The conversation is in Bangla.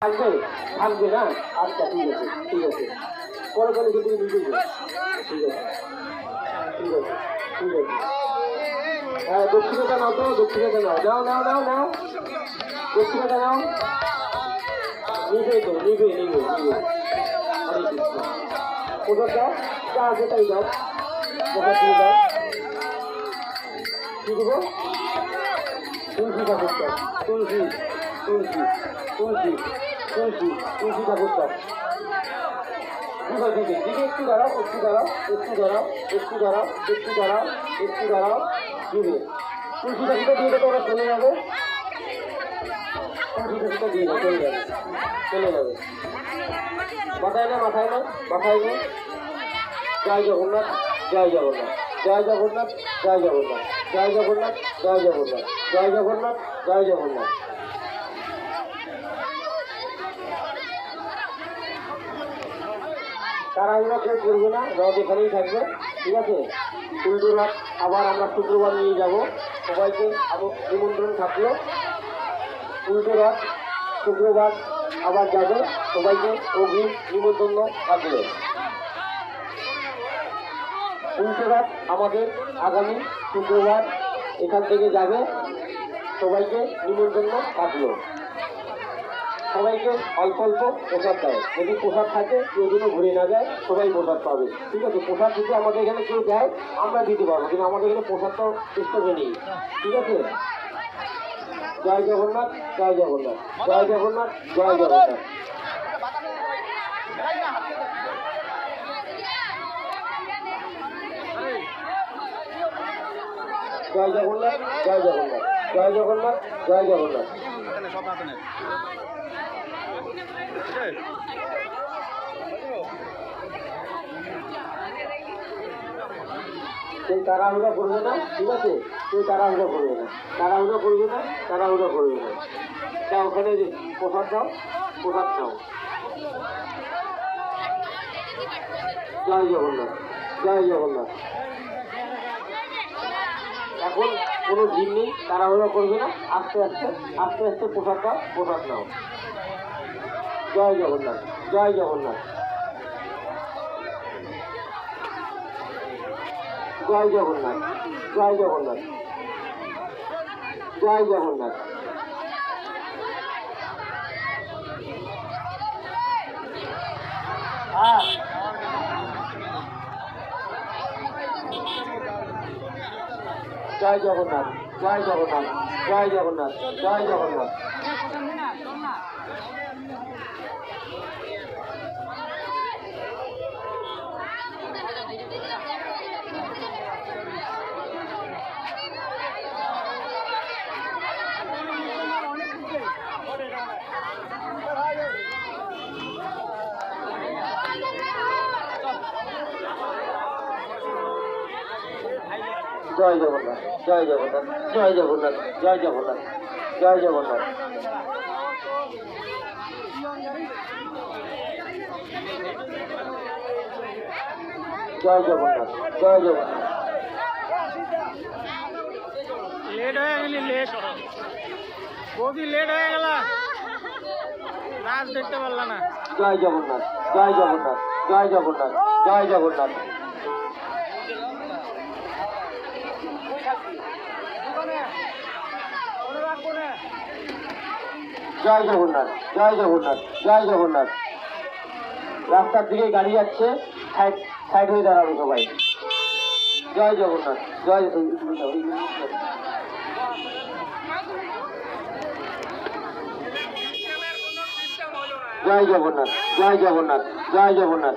থাকবে থাকবে না। আচ্ছা ঠিক আছে ঠিক আছে, পরে পরে কিন্তু বুঝে ঠিক আছে ঠিক আছে ঠিক আছে। হ্যাঁ দক্ষিণাটা নাও, তো দক্ষিণাটা নাও, নাও নাও নাও নাও, দক্ষিণাটা নাও, নিবে তো নিবে নিবে নিবে। হরে কৃষ্ণ। কোথাও দাও, যা আছে তাই দাও, কোথা দিয়ে দাও, কি দেবো? তুলসী ঠাকুরটা, তুলসী তুলসী তুলসী তুলসী তুলসী ঠাকুরটা দিকে দিকে দিকে, একটু দাঁড়াও একটু দাঁড়াও একটু দাঁড়াও একটু দাঁড়াও একটু দাঁড়াও একটু দাঁড়াও, দিবে তুলসী ঠাকুরটা দিয়ে দেবো, ওরা চলে যাবে। তুলসী ঠাকুরটা দিয়ে দেবো, চলে যাবে চলে যাবে। মাথায় না মাথায় না মাথায় না। জয় জগন্নাথ জয় জগন্নাথ জয় জগন্নাথ জয় জগন্নাথ জয় জগন্নাথ জয় জগন্নাথ জয় জগন্নাথ জয় জগন্নাথ। তাড়াহুড়া কেউ করবে না, রথ এখানেই থাকবে, ঠিক আছে। উল্টো রথ আবার আমরা শুক্রবার নিয়ে যাব, সবাইকে নিমন্ত্রণ থাকলো। উল্টো রথ শুক্রবার আবার যাবে, সবাইকে অগ্রিম নিমন্ত্রণ থাকলো। উল্টো রথ আমাদের আগামী শুক্রবার এখান থেকে যাবে, সবাইকে নিমন্ত্রণ থাকলো। সবাইকে অল্প অল্প প্রসাদ দেয়, যদি প্রসাদ থাকে কেউ যেন ঘুরে না যায়, সবাই প্রসাদ পাবে, ঠিক আছে। প্রসাদ যদি আমাদের এখানে কেউ দেয় আমরা দিতে পারবো, কিন্তু আমাদের এখানে প্রসাদটা স্টোরে নেই, ঠিক আছে। জয় জগন্নাথ জয় জগন্নাথ জয় জগন্নাথ জয় জগন্নাথ। জয় জগন্নাথ জয় জগন্নাথ জয় জগন্নাথ জয় জগন্নাথ। কেউ তাড়াহুড়া করবে না, ঠিক আছে, কেউ তাড়াহুড়া করবে না, তাড়াহুড়া করবে না, তাড়াহুড়া করবে না। তা ওখানে প্রসাদ দাও, প্রসাদ দাও। জয় জগন্নাথ জয় জগন্নাথ। এখন কোনো দিন নেই, তাড়াহুড়া করবে না, আস্তে আস্তে আস্তে আস্তে প্রসাদ দাও, প্রসাদ নাও। জয় জগন্নাথ জয় জগন্নাথ জয় জগন্নাথ জয় জগন্নাথ জয় জগন্নাথ। জয় জগন্নাথ জয় জগন্নাথ জয় জগন্নাথ জয় জগন্নাথ। জয় জগন্নাথ জয় জগন্নাথ জয় জগন্নাথ জয় জগন্নাথ জয় জগন্নাথ। জয় জগন্নাথ জয় জগন্নাথ। লেট হয়ে গেলি, লেট খুবই লেট হয়ে গেল, নাচ দেখতে পারল না। জয় জগন্নাথ জয় জগন্নাথ জয় জগন্নাথ জয় জগন্নাথ। জয় জগন্নাথ জয় জগন্নাথ জয় জগন্নাথ। রাস্তার দিকে গাড়ি যাচ্ছে, সাইড সাইড হয়ে দাঁড়াবে সবাই। জয় জগন্নাথ জয় জয় জগন্নাথ জয় জগন্নাথ জয় জগন্নাথ।